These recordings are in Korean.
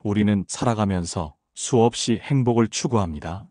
우리는 살아가면서 수없이 행복을 추구합니다.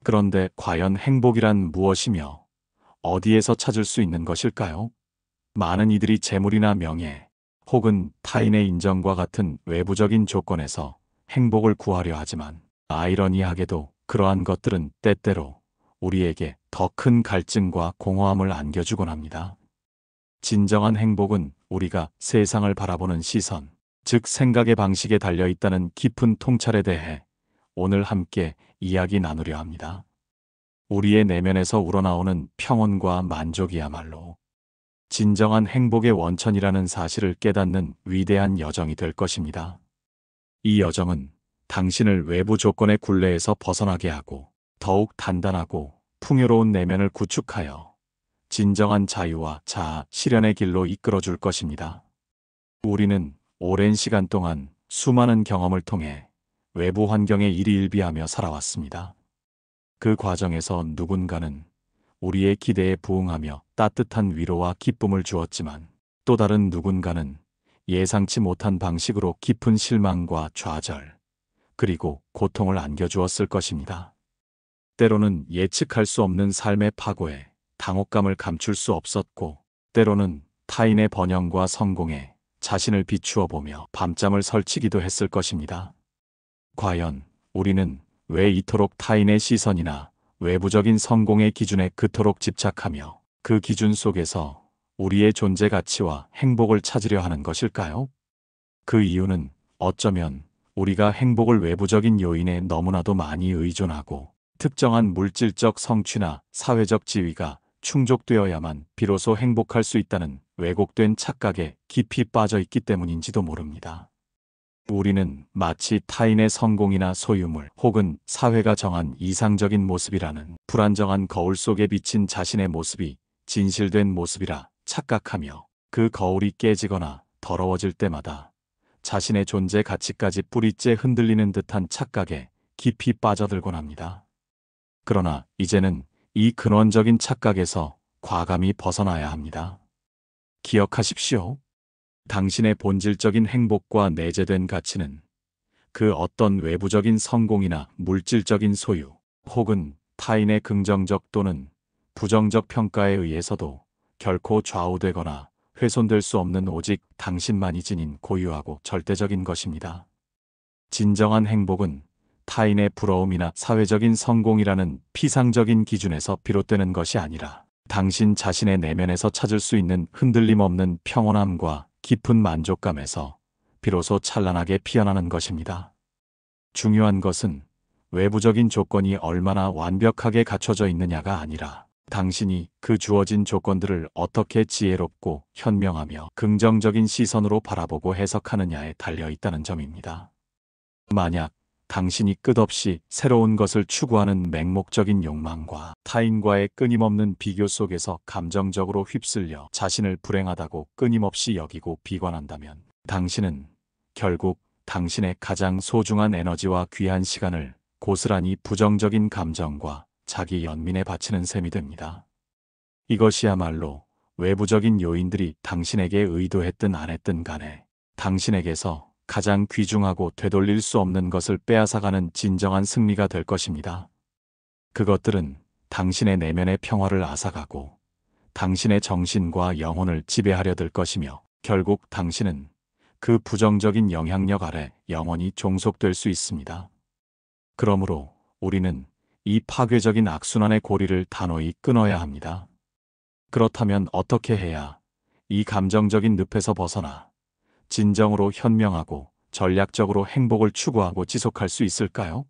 그런데 과연 행복이란 무엇이며 어디에서 찾을 수 있는 것일까요? 많은 이들이 재물이나 명예, 혹은 타인의 인정과 같은 외부적인 조건에서 행복을 구하려 하지만, 아이러니하게도 그러한 것들은 때때로 우리에게 더 큰 갈증과 공허함을 안겨주곤 합니다. 진정한 행복은 우리가 세상을 바라보는 시선, 즉 생각의 방식에 달려 있다는 깊은 통찰에 대해 오늘 함께 이야기 나누려 합니다. 우리의 내면에서 우러나오는 평온과 만족이야말로 진정한 행복의 원천이라는 사실을 깨닫는 위대한 여정이 될 것입니다. 이 여정은 당신을 외부 조건의 굴레에서 벗어나게 하고 더욱 단단하고 풍요로운 내면을 구축하여 진정한 자유와 자아 실현의 길로 이끌어 줄 것입니다. 우리는 오랜 시간 동안 수많은 경험을 통해 외부 환경에 일희일비하며 살아왔습니다. 그 과정에서 누군가는 우리의 기대에 부응하며 따뜻한 위로와 기쁨을 주었지만, 또 다른 누군가는 예상치 못한 방식으로 깊은 실망과 좌절, 그리고 고통을 안겨주었을 것입니다. 때로는 예측할 수 없는 삶의 파고에 당혹감을 감출 수 없었고, 때로는 타인의 번영과 성공에 자신을 비추어 보며 밤잠을 설치기도 했을 것입니다. 과연 우리는 왜 이토록 타인의 시선이나 외부적인 성공의 기준에 그토록 집착하며 그 기준 속에서 우리의 존재 가치와 행복을 찾으려 하는 것일까요? 그 이유는 어쩌면 우리가 행복을 외부적인 요인에 너무나도 많이 의존하고, 특정한 물질적 성취나 사회적 지위가 충족되어야만 비로소 행복할 수 있다는 왜곡된 착각에 깊이 빠져 있기 때문인지도 모릅니다. 우리는 마치 타인의 성공이나 소유물 혹은 사회가 정한 이상적인 모습이라는 불안정한 거울 속에 비친 자신의 모습이 진실된 모습이라 착각하며, 그 거울이 깨지거나 더러워질 때마다 자신의 존재 가치까지 뿌리째 흔들리는 듯한 착각에 깊이 빠져들곤 합니다. 그러나 이제는 이 근원적인 착각에서 과감히 벗어나야 합니다. 기억하십시오. 당신의 본질적인 행복과 내재된 가치는 그 어떤 외부적인 성공이나 물질적인 소유, 혹은 타인의 긍정적 또는 부정적 평가에 의해서도 결코 좌우되거나 훼손될 수 없는 오직 당신만이 지닌 고유하고 절대적인 것입니다. 진정한 행복은 타인의 부러움이나 사회적인 성공이라는 피상적인 기준에서 비롯되는 것이 아니라 당신 자신의 내면에서 찾을 수 있는 흔들림 없는 평온함과 깊은 만족감에서 비로소 찬란하게 피어나는 것입니다. 중요한 것은 외부적인 조건이 얼마나 완벽하게 갖춰져 있느냐가 아니라, 당신이 그 주어진 조건들을 어떻게 지혜롭고 현명하며 긍정적인 시선으로 바라보고 해석하느냐에 달려 있다는 점입니다. 만약 당신이 끝없이 새로운 것을 추구하는 맹목적인 욕망과 타인과의 끊임없는 비교 속에서 감정적으로 휩쓸려 자신을 불행하다고 끊임없이 여기고 비관한다면, 당신은 결국 당신의 가장 소중한 에너지와 귀한 시간을 고스란히 부정적인 감정과 자기 연민에 바치는 셈이 됩니다. 이것이야말로 외부적인 요인들이 당신에게 의도했든 안 했든 간에 당신에게서 가장 귀중하고 되돌릴 수 없는 것을 빼앗아가는 진정한 승리가 될 것입니다. 그것들은 당신의 내면의 평화를 앗아가고 당신의 정신과 영혼을 지배하려 들 것이며, 결국 당신은 그 부정적인 영향력 아래 영원히 종속될 수 있습니다. 그러므로 우리는 이 파괴적인 악순환의 고리를 단호히 끊어야 합니다. 그렇다면 어떻게 해야 이 감정적인 늪에서 벗어나 진정으로 현명하고 전략적으로 행복을 추구하고 지속할 수 있을까요?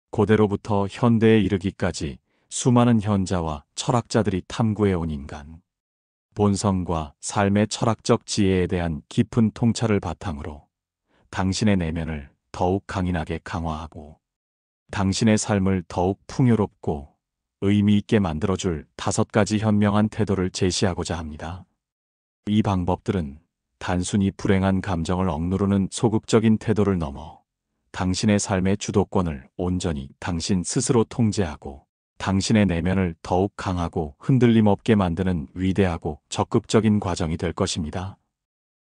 고대로부터 현대에 이르기까지 수많은 현자와 철학자들이 탐구해온 인간, 본성과 삶의 철학적 지혜에 대한 깊은 통찰을 바탕으로 당신의 내면을 더욱 강인하게 강화하고 당신의 삶을 더욱 풍요롭고 의미 있게 만들어줄 5가지 현명한 태도를 제시하고자 합니다. 이 방법들은 단순히 불행한 감정을 억누르는 소극적인 태도를 넘어 당신의 삶의 주도권을 온전히 당신 스스로 통제하고 당신의 내면을 더욱 강하고 흔들림 없게 만드는 위대하고 적극적인 과정이 될 것입니다.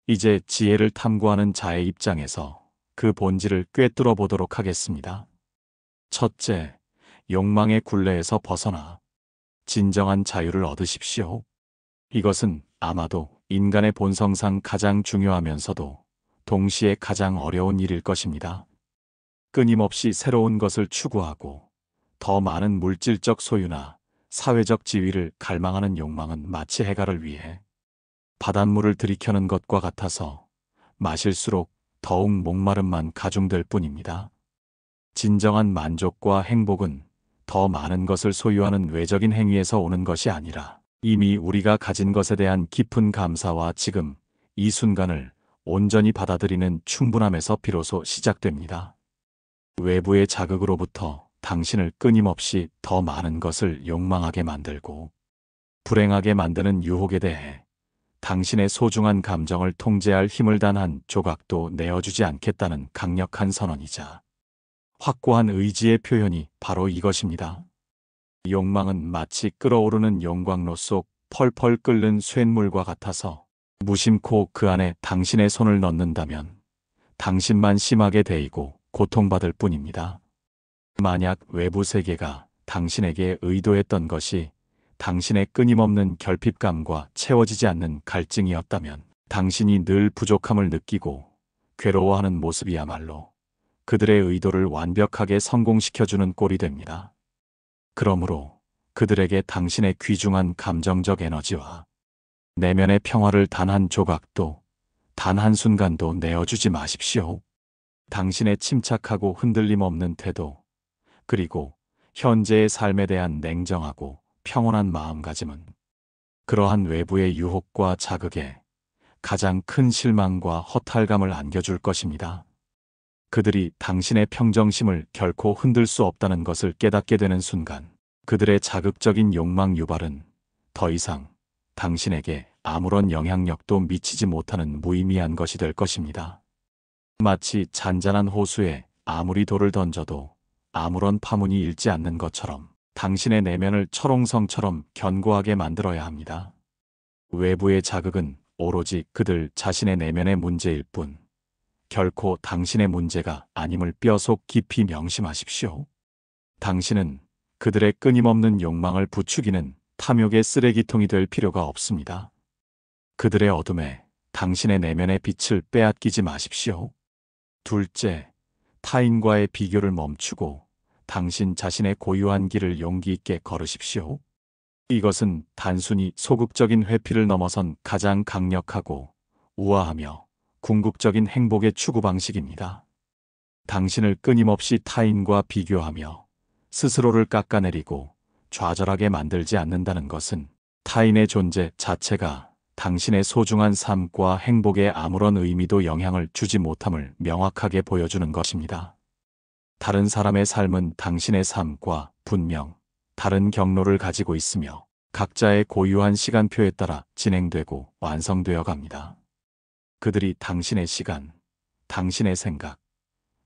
이제 지혜를 탐구하는 자의 입장에서 그 본질을 꿰뚫어 보도록 하겠습니다. 첫째, 욕망의 굴레에서 벗어나 진정한 자유를 얻으십시오. 이것은 아마도 인간의 본성상 가장 중요하면서도 동시에 가장 어려운 일일 것입니다. 끊임없이 새로운 것을 추구하고 더 많은 물질적 소유나 사회적 지위를 갈망하는 욕망은 마치 해갈을 위해 바닷물을 들이켜는 것과 같아서 마실수록 더욱 목마름만 가중될 뿐입니다. 진정한 만족과 행복은 더 많은 것을 소유하는 외적인 행위에서 오는 것이 아니라 이미 우리가 가진 것에 대한 깊은 감사와 지금 이 순간을 온전히 받아들이는 충분함에서 비로소 시작됩니다. 외부의 자극으로부터 당신을 끊임없이 더 많은 것을 욕망하게 만들고 불행하게 만드는 유혹에 대해 당신의 소중한 감정을 통제할 힘을 단 한 조각도 내어주지 않겠다는 강력한 선언이자 확고한 의지의 표현이 바로 이것입니다. 욕망은 마치 끓어오르는 용광로 속 펄펄 끓는 쇳물과 같아서 무심코 그 안에 당신의 손을 넣는다면 당신만 심하게 데이고 고통받을 뿐입니다. 만약 외부 세계가 당신에게 의도했던 것이 당신의 끊임없는 결핍감과 채워지지 않는 갈증이었다면 당신이 늘 부족함을 느끼고 괴로워하는 모습이야말로 그들의 의도를 완벽하게 성공시켜주는 꼴이 됩니다. 그러므로 그들에게 당신의 귀중한 감정적 에너지와 내면의 평화를 단 한 조각도, 단 한순간도 내어주지 마십시오. 당신의 침착하고 흔들림 없는 태도, 그리고 현재의 삶에 대한 냉정하고 평온한 마음가짐은 그러한 외부의 유혹과 자극에 가장 큰 실망과 허탈감을 안겨줄 것입니다. 그들이 당신의 평정심을 결코 흔들 수 없다는 것을 깨닫게 되는 순간, 그들의 자극적인 욕망 유발은 더 이상 당신에게 아무런 영향력도 미치지 못하는 무의미한 것이 될 것입니다. 마치 잔잔한 호수에 아무리 돌을 던져도 아무런 파문이 일지 않는 것처럼 당신의 내면을 철옹성처럼 견고하게 만들어야 합니다. 외부의 자극은 오로지 그들 자신의 내면의 문제일 뿐, 결코 당신의 문제가 아님을 뼈속 깊이 명심하십시오. 당신은 그들의 끊임없는 욕망을 부추기는 탐욕의 쓰레기통이 될 필요가 없습니다. 그들의 어둠에 당신의 내면의 빛을 빼앗기지 마십시오. 둘째, 타인과의 비교를 멈추고 당신 자신의 고유한 길을 용기 있게 걸으십시오. 이것은 단순히 소극적인 회피를 넘어선 가장 강력하고 우아하며 궁극적인 행복의 추구 방식입니다. 당신을 끊임없이 타인과 비교하며 스스로를 깎아내리고 좌절하게 만들지 않는다는 것은 타인의 존재 자체가 당신의 소중한 삶과 행복에 아무런 의미도 영향을 주지 못함을 명확하게 보여주는 것입니다. 다른 사람의 삶은 당신의 삶과 분명 다른 경로를 가지고 있으며 각자의 고유한 시간표에 따라 진행되고 완성되어 갑니다. 그들이 당신의 시간, 당신의 생각,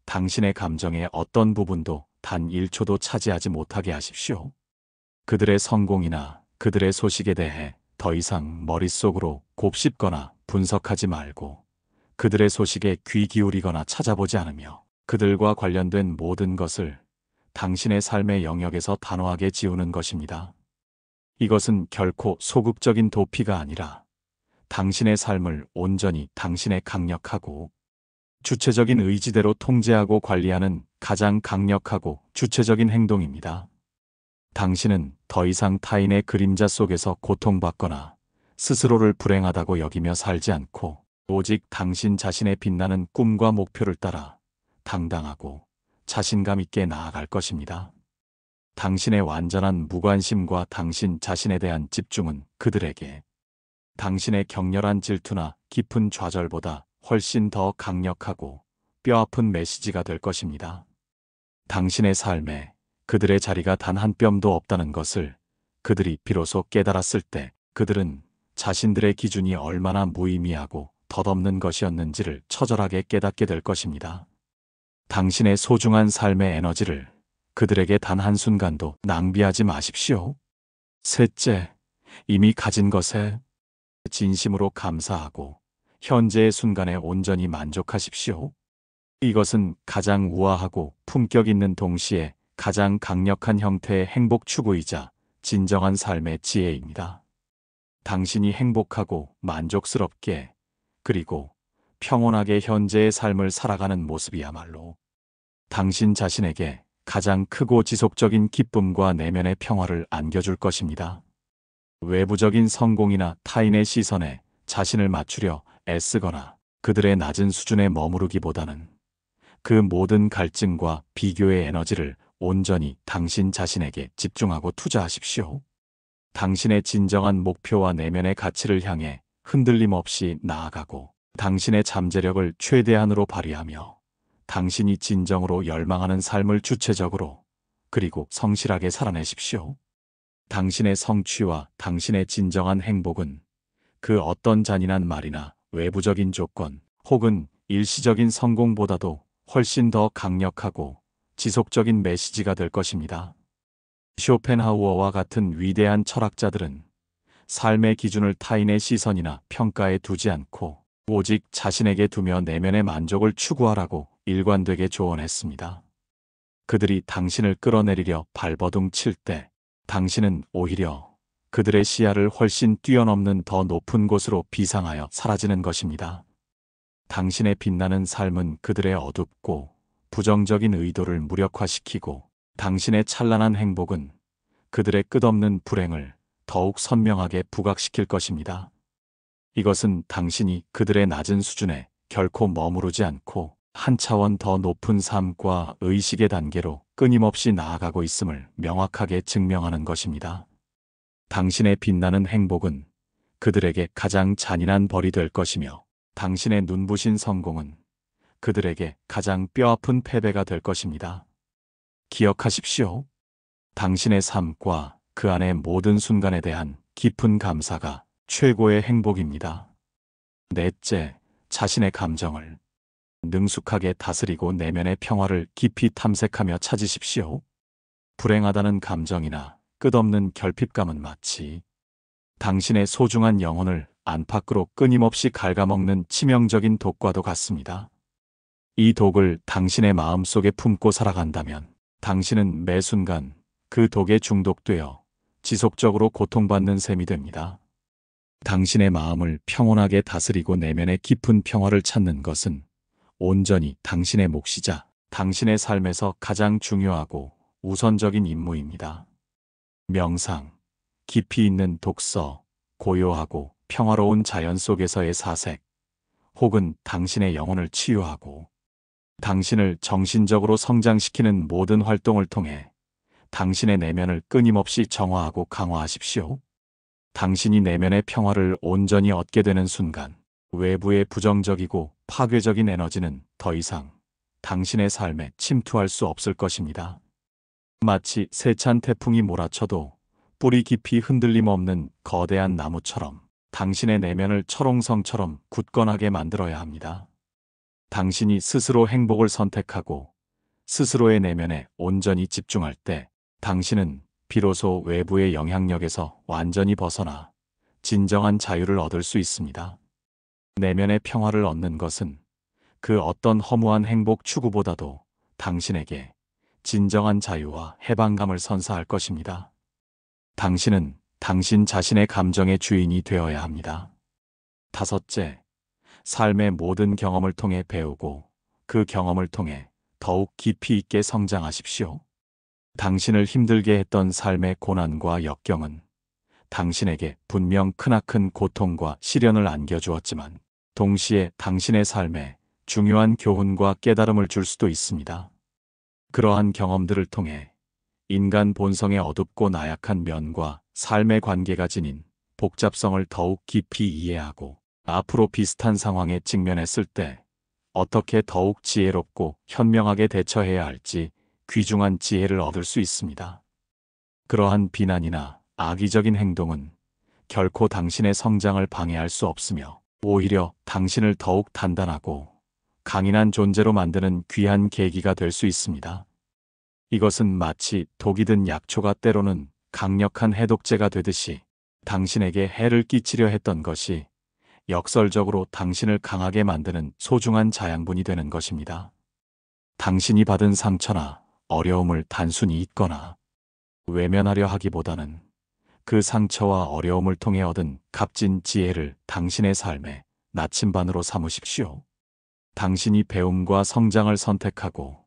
당신의 감정의 어떤 부분도 단 1초도 차지하지 못하게 하십시오. 그들의 성공이나 그들의 소식에 대해 더 이상 머릿속으로 곱씹거나 분석하지 말고 그들의 소식에 귀 기울이거나 찾아보지 않으며 그들과 관련된 모든 것을 당신의 삶의 영역에서 단호하게 지우는 것입니다. 이것은 결코 소극적인 도피가 아니라 당신의 삶을 온전히 당신의 강력하고 주체적인 의지대로 통제하고 관리하는 가장 강력하고 주체적인 행동입니다. 당신은 더 이상 타인의 그림자 속에서 고통받거나 스스로를 불행하다고 여기며 살지 않고 오직 당신 자신의 빛나는 꿈과 목표를 따라 당당하고 자신감 있게 나아갈 것입니다. 당신의 완전한 무관심과 당신 자신에 대한 집중은 그들에게 당신의 격렬한 질투나 깊은 좌절보다 훨씬 더 강력하고 뼈아픈 메시지가 될 것입니다. 당신의 삶에 그들의 자리가 단 한 뼘도 없다는 것을 그들이 비로소 깨달았을 때 그들은 자신들의 기준이 얼마나 무의미하고 덧없는 것이었는지를 처절하게 깨닫게 될 것입니다. 당신의 소중한 삶의 에너지를 그들에게 단 한순간도 낭비하지 마십시오. 셋째, 이미 가진 것에 진심으로 감사하고 현재의 순간에 온전히 만족하십시오. 이것은 가장 우아하고 품격 있는 동시에 가장 강력한 형태의 행복 추구이자 진정한 삶의 지혜입니다. 당신이 행복하고 만족스럽게 그리고 평온하게 현재의 삶을 살아가는 모습이야말로 당신 자신에게 가장 크고 지속적인 기쁨과 내면의 평화를 안겨줄 것입니다. 외부적인 성공이나 타인의 시선에 자신을 맞추려 애쓰거나 그들의 낮은 수준에 머무르기보다는 그 모든 갈증과 비교의 에너지를 온전히 당신 자신에게 집중하고 투자하십시오. 당신의 진정한 목표와 내면의 가치를 향해 흔들림 없이 나아가고 당신의 잠재력을 최대한으로 발휘하며 당신이 진정으로 열망하는 삶을 주체적으로 그리고 성실하게 살아내십시오. 당신의 성취와 당신의 진정한 행복은 그 어떤 잔인한 말이나 외부적인 조건 혹은 일시적인 성공보다도 훨씬 더 강력하고 지속적인 메시지가 될 것입니다. 쇼펜하우어와 같은 위대한 철학자들은 삶의 기준을 타인의 시선이나 평가에 두지 않고 오직 자신에게 두며 내면의 만족을 추구하라고 일관되게 조언했습니다. 그들이 당신을 끌어내리려 발버둥 칠 때 당신은 오히려 그들의 시야를 훨씬 뛰어넘는 더 높은 곳으로 비상하여 사라지는 것입니다. 당신의 빛나는 삶은 그들의 어둡고 부정적인 의도를 무력화시키고 당신의 찬란한 행복은 그들의 끝없는 불행을 더욱 선명하게 부각시킬 것입니다. 이것은 당신이 그들의 낮은 수준에 결코 머무르지 않고 한 차원 더 높은 삶과 의식의 단계로 끊임없이 나아가고 있음을 명확하게 증명하는 것입니다. 당신의 빛나는 행복은 그들에게 가장 잔인한 벌이 될 것이며 당신의 눈부신 성공은 그들에게 가장 뼈아픈 패배가 될 것입니다. 기억하십시오. 당신의 삶과 그 안의 모든 순간에 대한 깊은 감사가 최고의 행복입니다. 넷째, 자신의 감정을 능숙하게 다스리고 내면의 평화를 깊이 탐색하며 찾으십시오. 불행하다는 감정이나 끝없는 결핍감은 마치 당신의 소중한 영혼을 안팎으로 끊임없이 갉아먹는 치명적인 독과도 같습니다. 이 독을 당신의 마음속에 품고 살아간다면 당신은 매 순간 그 독에 중독되어 지속적으로 고통받는 셈이 됩니다. 당신의 마음을 평온하게 다스리고 내면의 깊은 평화를 찾는 것은 온전히 당신의 몫이자 당신의 삶에서 가장 중요하고 우선적인 임무입니다. 명상, 깊이 있는 독서, 고요하고 평화로운 자연 속에서의 사색, 혹은 당신의 영혼을 치유하고 당신을 정신적으로 성장시키는 모든 활동을 통해 당신의 내면을 끊임없이 정화하고 강화하십시오. 당신이 내면의 평화를 온전히 얻게 되는 순간 외부의 부정적이고 파괴적인 에너지는 더 이상 당신의 삶에 침투할 수 없을 것입니다. 마치 세찬 태풍이 몰아쳐도 뿌리 깊이 흔들림 없는 거대한 나무처럼 당신의 내면을 철옹성처럼 굳건하게 만들어야 합니다. 당신이 스스로 행복을 선택하고 스스로의 내면에 온전히 집중할 때 당신은 비로소 외부의 영향력에서 완전히 벗어나 진정한 자유를 얻을 수 있습니다. 내면의 평화를 얻는 것은 그 어떤 허무한 행복 추구보다도 당신에게 진정한 자유와 해방감을 선사할 것입니다. 당신은 당신 자신의 감정의 주인이 되어야 합니다. 다섯째, 삶의 모든 경험을 통해 배우고 그 경험을 통해 더욱 깊이 있게 성장하십시오. 당신을 힘들게 했던 삶의 고난과 역경은 당신에게 분명 크나큰 고통과 시련을 안겨주었지만 동시에 당신의 삶에 중요한 교훈과 깨달음을 줄 수도 있습니다. 그러한 경험들을 통해 인간 본성의 어둡고 나약한 면과 삶의 관계가 지닌 복잡성을 더욱 깊이 이해하고 앞으로 비슷한 상황에 직면했을 때 어떻게 더욱 지혜롭고 현명하게 대처해야 할지 귀중한 지혜를 얻을 수 있습니다. 그러한 비난이나 악의적인 행동은 결코 당신의 성장을 방해할 수 없으며 오히려 당신을 더욱 단단하고 강인한 존재로 만드는 귀한 계기가 될 수 있습니다. 이것은 마치 독이 든 약초가 때로는 강력한 해독제가 되듯이 당신에게 해를 끼치려 했던 것이 역설적으로 당신을 강하게 만드는 소중한 자양분이 되는 것입니다. 당신이 받은 상처나 어려움을 단순히 잊거나 외면하려 하기보다는 그 상처와 어려움을 통해 얻은 값진 지혜를 당신의 삶의 나침반으로 삼으십시오. 당신이 배움과 성장을 선택하고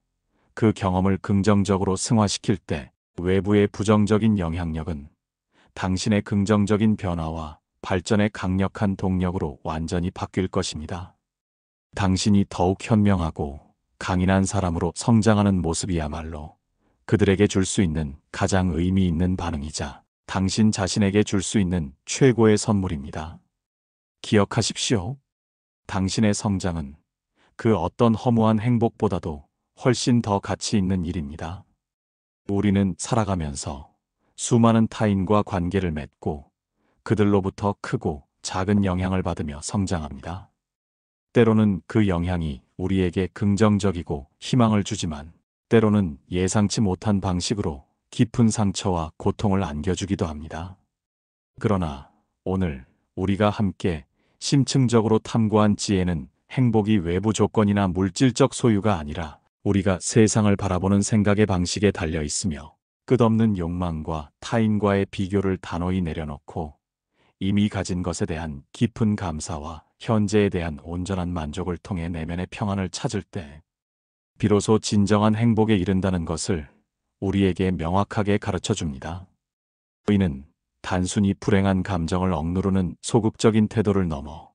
그 경험을 긍정적으로 승화시킬 때 외부의 부정적인 영향력은 당신의 긍정적인 변화와 발전의 강력한 동력으로 완전히 바뀔 것입니다. 당신이 더욱 현명하고 강인한 사람으로 성장하는 모습이야말로 그들에게 줄 수 있는 가장 의미 있는 반응이자 당신 자신에게 줄 수 있는 최고의 선물입니다. 기억하십시오. 당신의 성장은 그 어떤 허무한 행복보다도 훨씬 더 가치 있는 일입니다. 우리는 살아가면서 수많은 타인과 관계를 맺고 그들로부터 크고 작은 영향을 받으며 성장합니다. 때로는 그 영향이 우리에게 긍정적이고 희망을 주지만 때로는 예상치 못한 방식으로 깊은 상처와 고통을 안겨주기도 합니다. 그러나 오늘 우리가 함께 심층적으로 탐구한 지혜는 행복이 외부 조건이나 물질적 소유가 아니라 우리가 세상을 바라보는 생각의 방식에 달려 있으며 끝없는 욕망과 타인과의 비교를 단호히 내려놓고 이미 가진 것에 대한 깊은 감사와 현재에 대한 온전한 만족을 통해 내면의 평안을 찾을 때 비로소 진정한 행복에 이른다는 것을 우리에게 명확하게 가르쳐 줍니다. 이는 단순히 불행한 감정을 억누르는 소극적인 태도를 넘어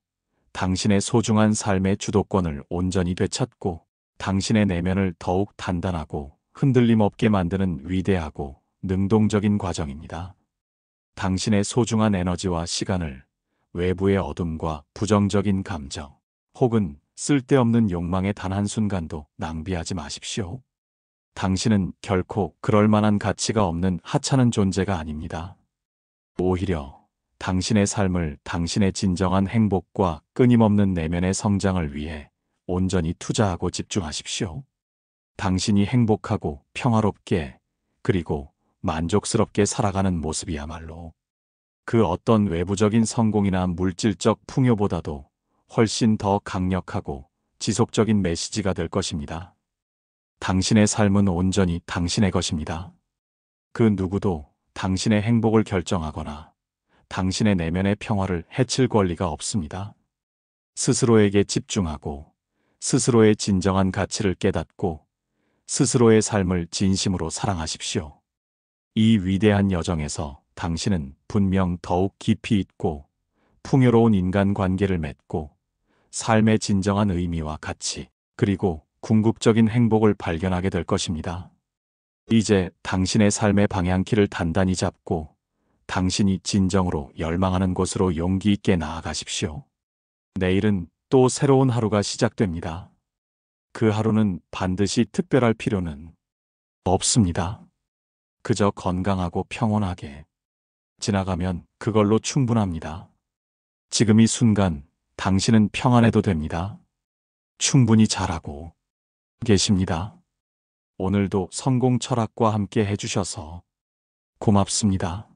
당신의 소중한 삶의 주도권을 온전히 되찾고 당신의 내면을 더욱 단단하고 흔들림 없게 만드는 위대하고 능동적인 과정입니다. 당신의 소중한 에너지와 시간을 외부의 어둠과 부정적인 감정 혹은 쓸데없는 욕망의 단 한순간도 낭비하지 마십시오. 당신은 결코 그럴 만한 가치가 없는 하찮은 존재가 아닙니다. 오히려 당신의 삶을 당신의 진정한 행복과 끊임없는 내면의 성장을 위해 온전히 투자하고 집중하십시오. 당신이 행복하고 평화롭게 그리고 만족스럽게 살아가는 모습이야말로 그 어떤 외부적인 성공이나 물질적 풍요보다도 훨씬 더 강력하고 지속적인 메시지가 될 것입니다. 당신의 삶은 온전히 당신의 것입니다. 그 누구도 당신의 행복을 결정하거나 당신의 내면의 평화를 해칠 권리가 없습니다. 스스로에게 집중하고 스스로의 진정한 가치를 깨닫고 스스로의 삶을 진심으로 사랑하십시오. 이 위대한 여정에서 당신은 분명 더욱 깊이 있고 풍요로운 인간관계를 맺고 삶의 진정한 의미와 가치 그리고 궁극적인 행복을 발견하게 될 것입니다. 이제 당신의 삶의 방향키를 단단히 잡고 당신이 진정으로 열망하는 곳으로 용기 있게 나아가십시오. 내일은 또 새로운 하루가 시작됩니다. 그 하루는 반드시 특별할 필요는 없습니다. 그저 건강하고 평온하게 지나가면 그걸로 충분합니다. 지금 이 순간 당신은 평안해도 됩니다. 충분히 잘하고 계십니다. 오늘도 성공 철학과 함께 해주셔서 고맙습니다.